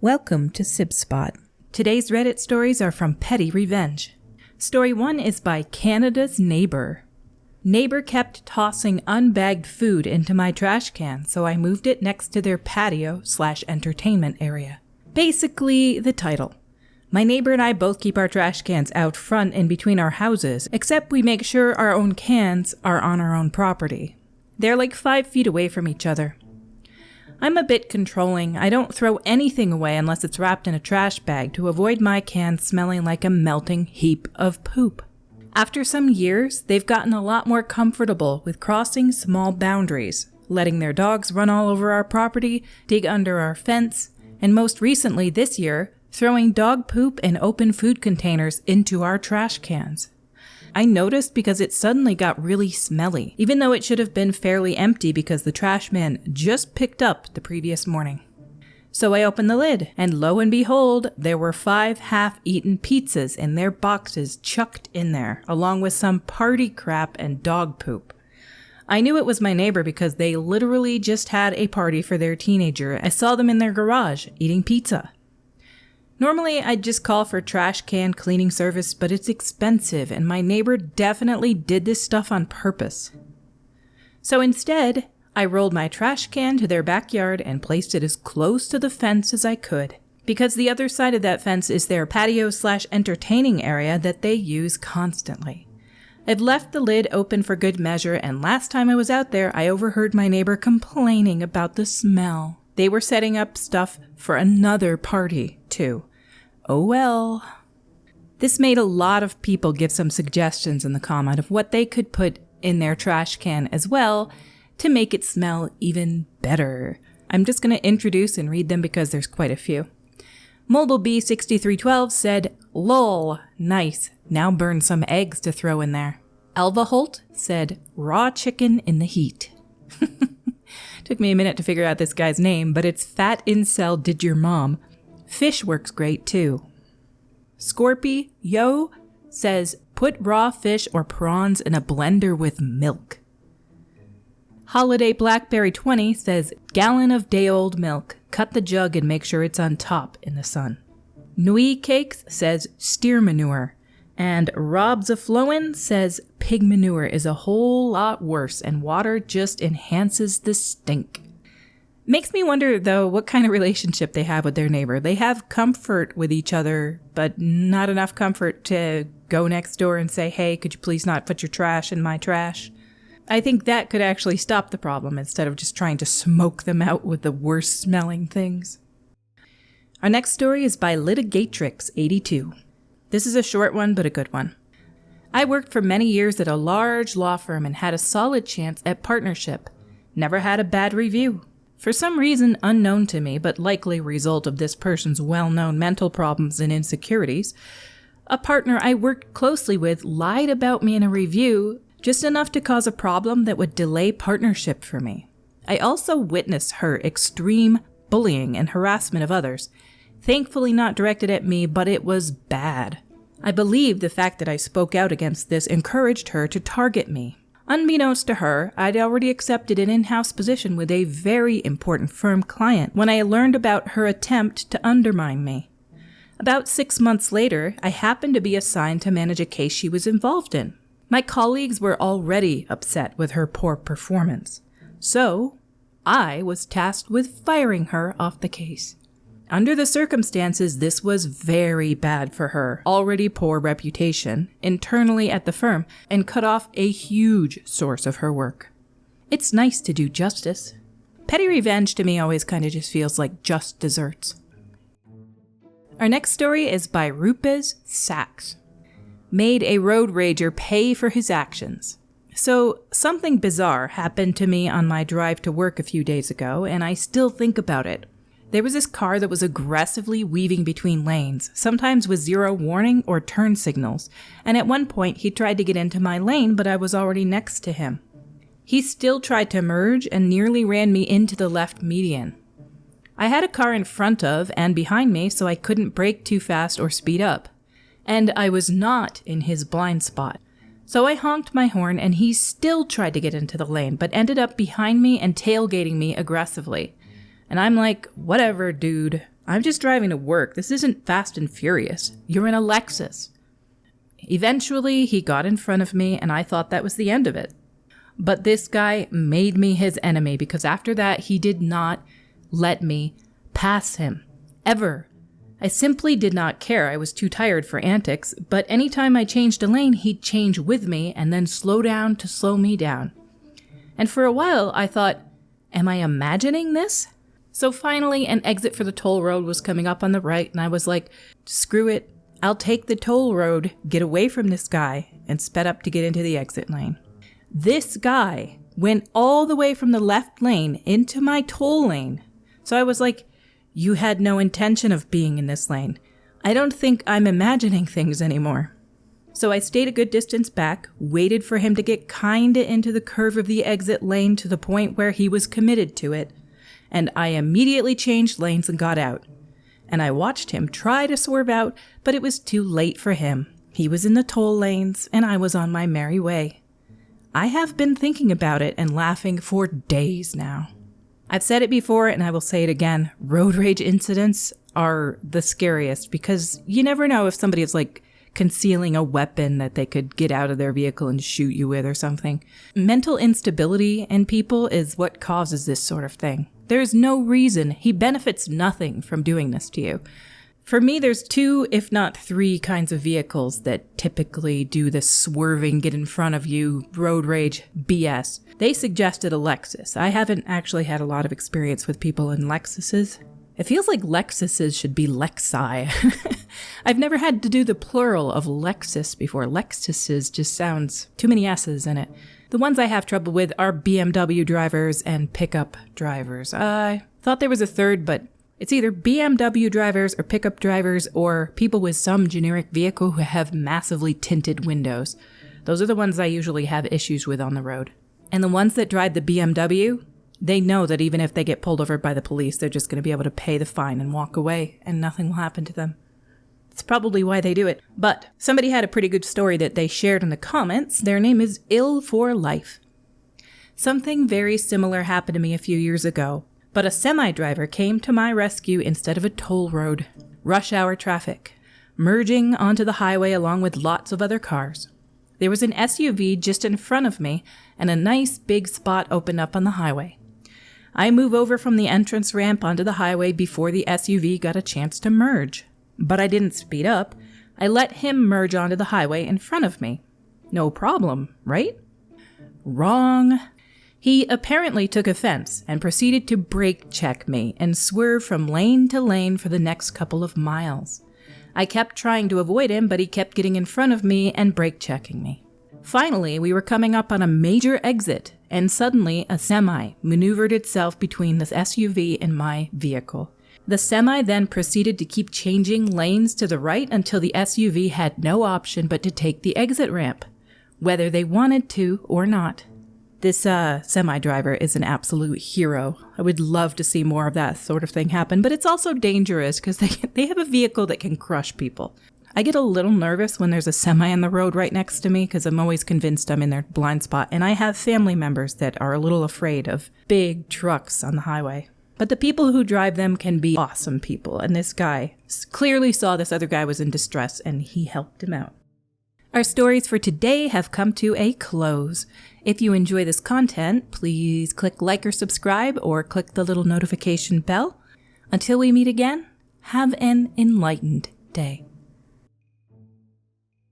Welcome to Sib Spot. Today's Reddit stories are from PettyRevenge. Story 1 is by Canada's Neighbor. Neighbor kept tossing unbagged food into my trash can, so I moved it next to their patio/entertainment area. Basically, the title. My neighbor and I both keep our trash cans out front and between our houses, except we make sure our own cans are on our own property. They're like 5 feet away from each other. I'm a bit controlling. I don't throw anything away unless it's wrapped in a trash bag to avoid my cans smelling like a melting heap of poop. After some years, they've gotten a lot more comfortable with crossing small boundaries, letting their dogs run all over our property, dig under our fence, and most recently this year, throwing dog poop and open food containers into our trash cans. I noticed because it suddenly got really smelly, even though it should have been fairly empty because the trash man just picked up the previous morning. So I opened the lid, and lo and behold, there were 5 half-eaten pizzas in their boxes chucked in there, along with some party crap and dog poop. I knew it was my neighbor because they literally just had a party for their teenager. I saw them in their garage eating pizza. Normally, I'd just call for trash can cleaning service, but it's expensive, and my neighbor definitely did this stuff on purpose. So instead, I rolled my trash can to their backyard and placed it as close to the fence as I could, because the other side of that fence is their patio/entertaining area that they use constantly. I'd left the lid open for good measure, and last time I was out there, I overheard my neighbor complaining about the smell. They were setting up stuff for another party, too. Oh well. This made a lot of people give some suggestions in the comment of what they could put in their trash can as well to make it smell even better. I'm just going to introduce and read them because there's quite a few. MobileB6312 said, "Lol, nice. Now burn some eggs to throw in there." Alva Holt said, "Raw chicken in the heat." Took me a minute to figure out this guy's name, but it's Fat Incel Did Your Mom. Fish works great too. Scorpy Yo says, "Put raw fish or prawns in a blender with milk." Holiday Blackberry 20 says, "Gallon of day-old milk. Cut the jug and make sure it's on top in the sun." Nui Cakes says, "Steer manure." And Rob's a Flowin says, "Pig manure is a whole lot worse and water just enhances the stink." Makes me wonder, though, what kind of relationship they have with their neighbor. They have comfort with each other, but not enough comfort to go next door and say, "Hey, could you please not put your trash in my trash?" I think that could actually stop the problem instead of just trying to smoke them out with the worst smelling things. Our next story is by Litigatrix82. This is a short one, but a good one. I worked for many years at a large law firm and had a solid chance at partnership. Never had a bad review. For some reason unknown to me, but likely a result of this person's well-known mental problems and insecurities, a partner I worked closely with lied about me in a review, just enough to cause a problem that would delay partnership for me. I also witnessed her extreme bullying and harassment of others. Thankfully not directed at me, but it was bad. I believe the fact that I spoke out against this encouraged her to target me. Unbeknownst to her, I'd already accepted an in-house position with a very important firm client when I learned about her attempt to undermine me. About 6 months later, I happened to be assigned to manage a case she was involved in. My colleagues were already upset with her poor performance, so I was tasked with firing her off the case. Under the circumstances, this was very bad for her already poor reputation internally at the firm and cut off a huge source of her work. It's nice to do justice. Petty revenge to me always kind of just feels like just desserts. Our next story is by Rupes Sachs. Made a road rager pay for his actions. So, something bizarre happened to me on my drive to work a few days ago, and I still think about it. There was this car that was aggressively weaving between lanes, sometimes with zero warning or turn signals, and at one point he tried to get into my lane, but I was already next to him. He still tried to merge and nearly ran me into the left median. I had a car in front of and behind me, so I couldn't brake too fast or speed up. And I was not in his blind spot. So I honked my horn and he still tried to get into the lane, but ended up behind me and tailgating me aggressively. And I'm like, whatever, dude. I'm just driving to work. This isn't Fast and Furious. You're in a Lexus. Eventually, he got in front of me, and I thought that was the end of it. But this guy made me his enemy, because after that, he did not let me pass him. Ever. I simply did not care. I was too tired for antics, but anytime I changed a lane, he'd change with me and then slow down to slow me down. And for a while, I thought, am I imagining this? So finally, an exit for the toll road was coming up on the right, and I was like, screw it. I'll take the toll road, get away from this guy, and sped up to get into the exit lane. This guy went all the way from the left lane into my toll lane. So I was like, you had no intention of being in this lane. I don't think I'm imagining things anymore. So I stayed a good distance back, waited for him to get kinda into the curve of the exit lane to the point where he was committed to it, and I immediately changed lanes and got out. And I watched him try to swerve out, but it was too late for him. He was in the toll lanes, and I was on my merry way. I have been thinking about it and laughing for days now. I've said it before, and I will say it again. Road rage incidents are the scariest because you never know if somebody is like concealing a weapon that they could get out of their vehicle and shoot you with or something. Mental instability in people is what causes this sort of thing. There's no reason. He benefits nothing from doing this to you. For me, there's 2, if not 3 kinds of vehicles that typically do this swerving, get in front of you, road rage BS. They suggested a Lexus. I haven't actually had a lot of experience with people in Lexuses. It feels like Lexuses should be Lexi. I've never had to do the plural of Lexus before. Lexuses just sounds too many S's in it. The ones I have trouble with are BMW drivers and pickup drivers. I thought there was a third, but it's either BMW drivers or pickup drivers or people with some generic vehicle who have massively tinted windows. Those are the ones I usually have issues with on the road. And the ones that drive the BMW, they know that even if they get pulled over by the police, they're just going to be able to pay the fine and walk away, and nothing will happen to them. It's probably why they do it. But somebody had a pretty good story that they shared in the comments. Their name is Ill for Life. Something very similar happened to me a few years ago, but a semi-driver came to my rescue instead of a toll road. Rush hour traffic, merging onto the highway along with lots of other cars. There was an SUV just in front of me, and a nice big spot opened up on the highway. I move over from the entrance ramp onto the highway before the SUV got a chance to merge. But I didn't speed up. I let him merge onto the highway in front of me. No problem, right? Wrong. He apparently took offense and proceeded to brake check me and swerve from lane to lane for the next couple of miles. I kept trying to avoid him, but he kept getting in front of me and brake checking me. Finally, we were coming up on a major exit, and suddenly a semi maneuvered itself between the SUV and my vehicle. The semi then proceeded to keep changing lanes to the right until the SUV had no option but to take the exit ramp, whether they wanted to or not. This semi-driver is an absolute hero. I would love to see more of that sort of thing happen, but it's also dangerous because they have a vehicle that can crush people. I get a little nervous when there's a semi on the road right next to me because I'm always convinced I'm in their blind spot, and I have family members that are a little afraid of big trucks on the highway. But the people who drive them can be awesome people, and this guy clearly saw this other guy was in distress, and he helped him out. Our stories for today have come to a close. If you enjoy this content, please click like or subscribe, or click the little notification bell. Until we meet again, have an enlightened day.